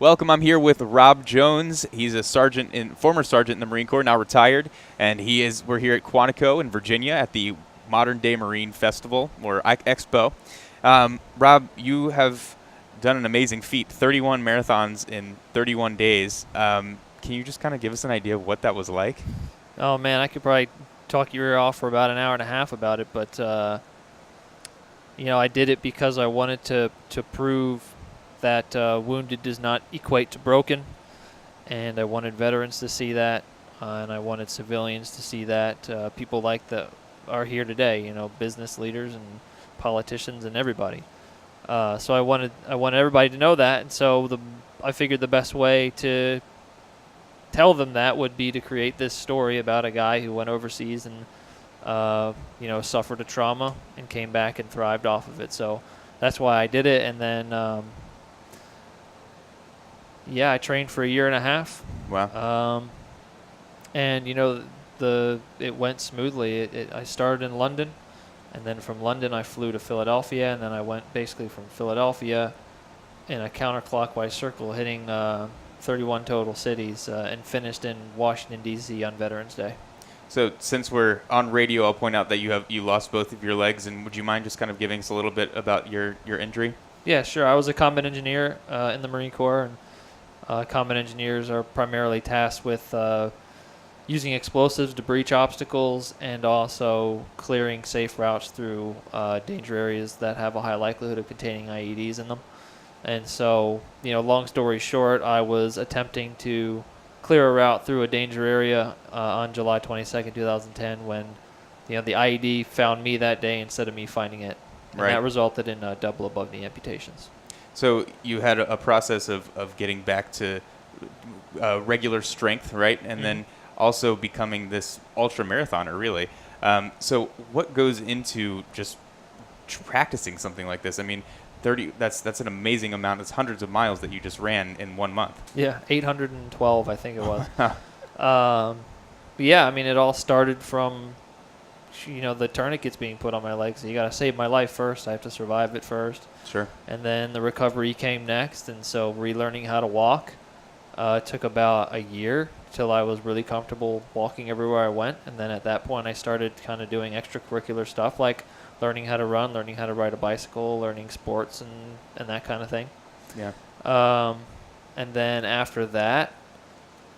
Welcome. I'm here with Rob Jones. He's a former sergeant in the Marine Corps, now retired, and we're here at Quantico in Virginia at the Modern Day Marine Festival or Expo. Rob, you have done an amazing feat: 31 marathons in 31 days. Can you just kind of give us an idea of what that was like? Oh man, I could probably talk your ear off for about an hour and a half about it, but I did it because I wanted to prove that wounded does not equate to broken, and I wanted veterans to see that, and I wanted civilians to see that. People like that are here today, business leaders and politicians and everybody. So I wanted everybody to know that, and so I figured the best way to tell them that would be to create this story about a guy who went overseas and suffered a trauma and came back and thrived off of it. So that's why I did it. And then I trained for a year and a half. Wow. And it went smoothly. I started in London, and then from London I flew to Philadelphia, and then I went basically from Philadelphia in a counterclockwise circle, hitting 31 total cities, and finished in Washington, D.C. on Veterans Day. So since we're on radio, I'll point out that you lost both of your legs, and would you mind just kind of giving us a little bit about your injury? Yeah, sure. I was a combat engineer in the Marine Corps, and combat engineers are primarily tasked with using explosives to breach obstacles and also clearing safe routes through danger areas that have a high likelihood of containing IEDs in them. And so, long story short, I was attempting to clear a route through a danger area on July 22nd, 2010, when the IED found me that day instead of me finding it. And Right. that resulted in double above knee amputations. So you had a process of getting back to regular strength, right? And then also becoming this ultra marathoner, really. So what goes into just practicing something like this? I mean, 30, that's an amazing amount. It's hundreds of miles that you just ran in 1 month. Yeah, 812, I think it was. But yeah, I mean, it all started from, the tourniquets being put on my legs. So you got to save my life first. I have to survive it first. Sure. And then the recovery came next. And so relearning how to walk took about a year till I was really comfortable walking everywhere I went. And then at that point, I started kind of doing extracurricular stuff like learning how to run, learning how to ride a bicycle, learning sports and that kind of thing. Yeah. And then after that,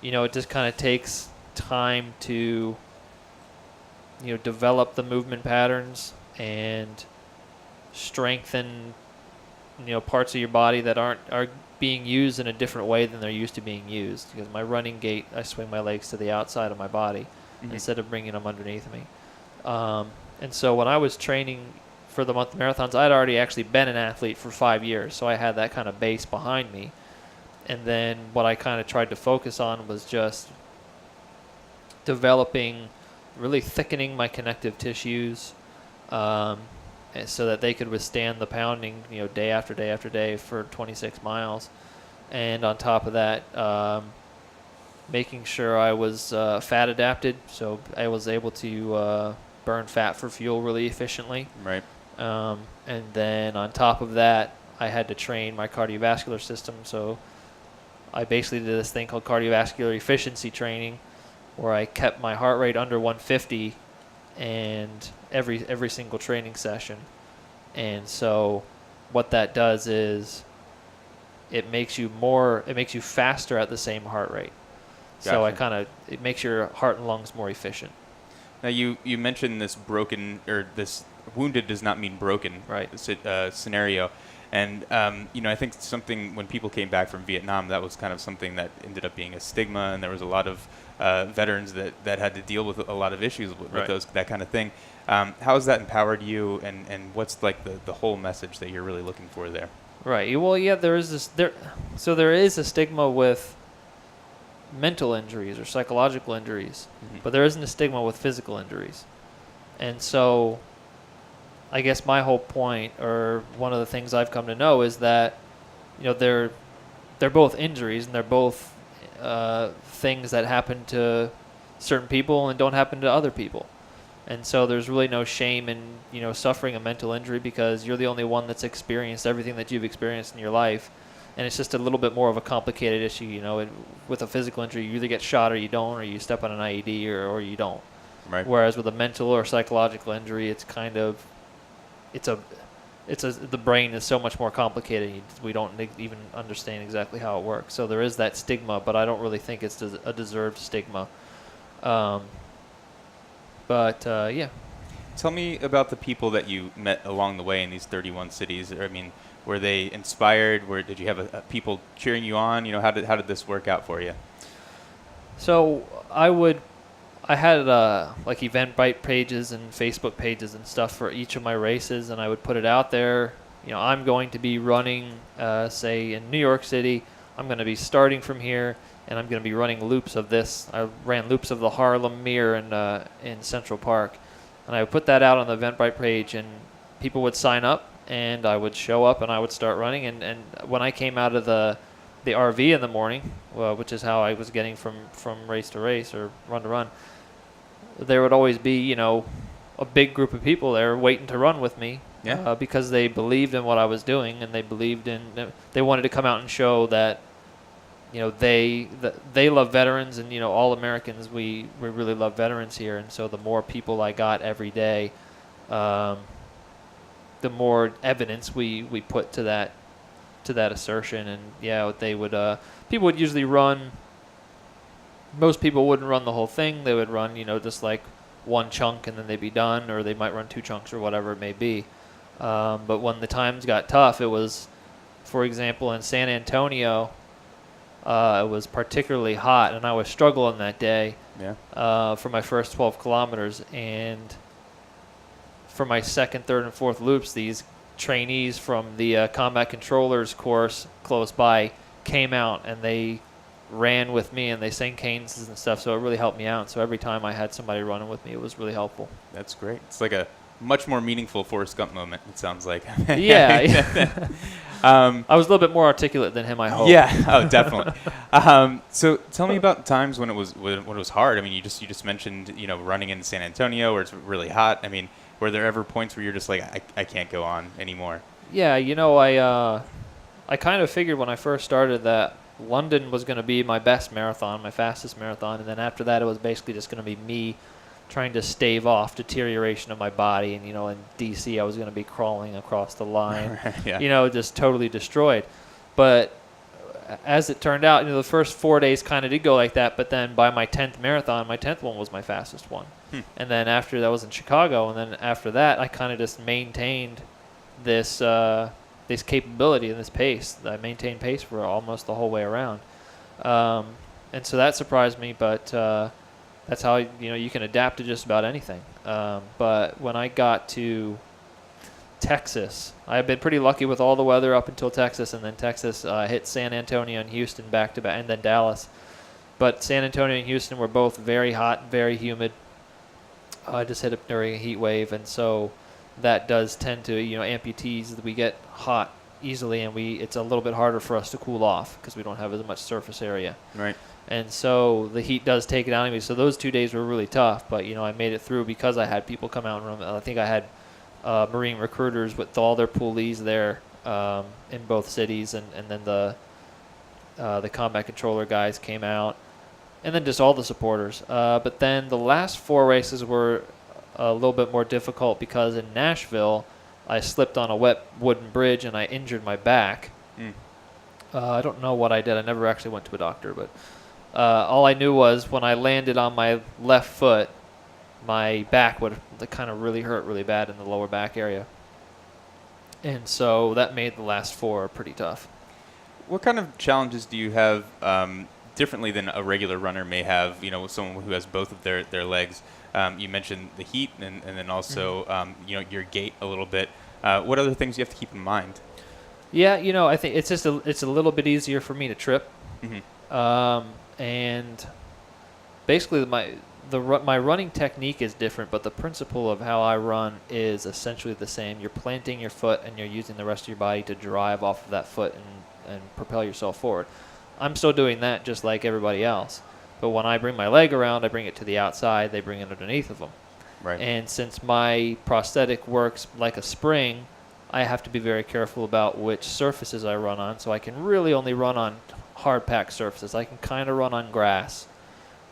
it just kind of takes time to, develop the movement patterns and strengthen, parts of your body that are being used in a different way than they're used to being used. Because my running gait, I swing my legs to the outside of my body instead of bringing them underneath me. And so when I was training for the month marathons, I'd already actually been an athlete for 5 years, so I had that kind of base behind me. And then what I kind of tried to focus on was just really thickening my connective tissues so that they could withstand the pounding, day after day after day for 26 miles. And on top of that, making sure I was fat adapted, so I was able to burn fat for fuel really efficiently. Right. And then on top of that, I had to train my cardiovascular system. So I basically did this thing called cardiovascular efficiency training, where I kept my heart rate under 150 and every single training session. And so what that does is it makes you faster at the same heart rate. Gotcha. So it makes your heart and lungs more efficient. Now you mentioned this this wounded does not mean broken, Right. Scenario, and I think something when people came back from Vietnam, that was kind of something that ended up being a stigma, and there was a lot of veterans that had to deal with a lot of issues with Right. that kind of thing. How has that empowered you, and what's like the whole message that you're really looking for there? Right. Well, yeah, there is a stigma with mental injuries or psychological injuries, but there isn't a stigma with physical injuries. And so I guess my whole point, or one of the things I've come to know, is that they're both injuries, and they're both things that happen to certain people and don't happen to other people. And so there's really no shame in, suffering a mental injury, because you're the only one that's experienced everything that you've experienced in your life. and it's just a little bit more of a complicated issue. With a physical injury, you either get shot or you don't, or you step on an IED or you don't. Right. Whereas with a mental or psychological injury, it's the brain is so much more complicated. We don't even understand exactly how it works. So there is that stigma, but I don't really think it's a deserved stigma. Yeah. Tell me about the people that you met along the way in these 31 cities. I mean, were they inspired? Did you have people cheering you on? How did this work out for you? So I had like Eventbrite pages and Facebook pages and stuff for each of my races, and I would put it out there. I'm going to be running, say in New York City. I'm going to be starting from here, and I'm going to be running loops of this. I ran loops of the Harlem Mirror in Central Park, and I would put that out on the Eventbrite page, and people would sign up, and I would show up, and I would start running. And when I came out of the RV in the morning, which is how I was getting from race to race or run to run, there would always be, a big group of people there waiting to run with me. Yeah. Because they believed in what I was doing, and they wanted to come out and show that, they love veterans, and all Americans, we really love veterans here. And so the more people I got every day, the more evidence we put to that assertion. And they would people would usually run. Most people wouldn't run the whole thing. They would run, just like one chunk, and then they'd be done, or they might run 2 chunks or whatever it may be. But when the times got tough, it was, for example, in San Antonio, it was particularly hot, and I was struggling that day for my first 12 kilometers. And for my second, third, and fourth loops, these trainees from the combat controllers course close by came out, and they ran with me, and they sang cadences and stuff, so it really helped me out. So every time I had somebody running with me, it was really helpful. That's great. It's like a much more meaningful Forrest Gump moment, it sounds like. Yeah. I was a little bit more articulate than him, I hope. Yeah. Oh, definitely. So tell me about times when it was hard. I mean, you just mentioned, running in San Antonio where it's really hot. I mean, were there ever points where you're just like, I can't go on anymore? Yeah, I kind of figured when I first started that London was going to be my best marathon, my fastest marathon, and then after that it was basically just going to be me trying to stave off deterioration of my body. And in DC I was going to be crawling across the line, yeah. Just totally destroyed. But as it turned out, the first 4 days kind of did go like that, but then by my 10th marathon, my 10th one was my fastest one. And then after that was in Chicago, and then after that I kind of just maintained this capability and this pace. I maintained pace for almost the whole way around. And so that surprised me, but that's how you can adapt to just about anything. But when I got to Texas, I had been pretty lucky with all the weather up until Texas, and then Texas hit San Antonio and Houston back to back, and then Dallas. But San Antonio and Houston were both very hot, very humid. I just hit it during a heat wave, and so that does tend to, amputees, we get hot easily, and it's a little bit harder for us to cool off because we don't have as much surface area. Right. And so the heat does take it out of me. So those 2 days were really tough, but I made it through because I had people come out and run. I think I had Marine recruiters with all their poolees there in both cities, and then the combat controller guys came out, and then just all the supporters. But then the last 4 races were a little bit more difficult because in Nashville I slipped on a wet wooden bridge and I injured my back. I don't know what I did. I never actually went to a doctor, but all I knew was when I landed on my left foot, my back would kind of really hurt really bad in the lower back area. And so that made the last 4 pretty tough. What kind of challenges do you have differently than a regular runner may have, someone who has both of their legs? You mentioned the heat and then also, your gait a little bit. What other things do you have to keep in mind? Yeah, I think it's just it's a little bit easier for me to trip. And basically my running technique is different, but the principle of how I run is essentially the same. You're planting your foot and you're using the rest of your body to drive off of that foot and propel yourself forward. I'm still doing that just like everybody else. But when I bring my leg around, I bring it to the outside, they bring it underneath of them. Right. And since my prosthetic works like a spring, I have to be very careful about which surfaces I run on. So I can really only run on hard packed surfaces. I can kind of run on grass,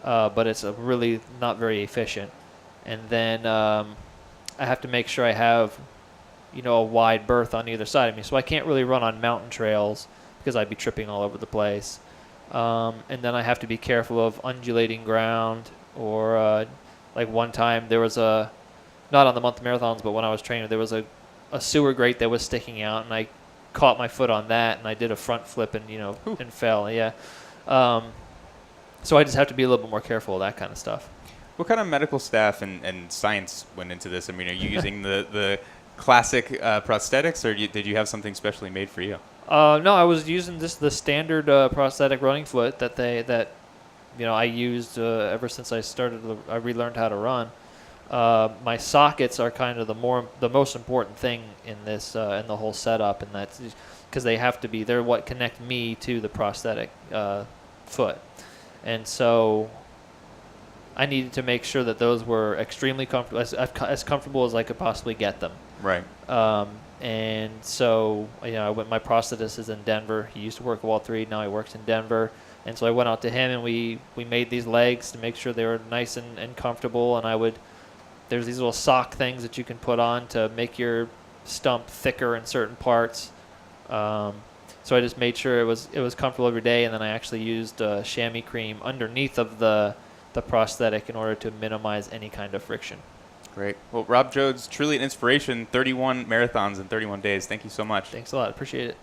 but it's really not very efficient. And then I have to make sure I have, a wide berth on either side of me. So I can't really run on mountain trails because I'd be tripping all over the place. And then I have to be careful of undulating ground, or like one time there was not on the month marathons, but when I was training, there was a sewer grate that was sticking out, and I caught my foot on that, and I did a front flip and, and fell. Yeah. So I just have to be a little bit more careful of that kind of stuff. What kind of medical staff and science went into this? I mean, are you using the classic prosthetics, or did you have something specially made for you? No, I was using the standard prosthetic running foot that I used ever since I relearned how to run. My sockets are kind of the most important thing in this in the whole setup, and that's because they're what connect me to the prosthetic foot, and so I needed to make sure that those were extremely comfortable, as comfortable as I could possibly get them. Right. And so, my prosthetist is in Denver. He used to work at Wall 3. Now he works in Denver. And so I went out to him, and we made these legs to make sure they were nice and comfortable. And there's these little sock things that you can put on to make your stump thicker in certain parts. So I just made sure it was comfortable every day. And then I actually used chamois cream underneath of the prosthetic in order to minimize any kind of friction. Great. Well, Rob Jones, truly an inspiration. 31 marathons in 31 days. Thank you so much. Thanks a lot. Appreciate it.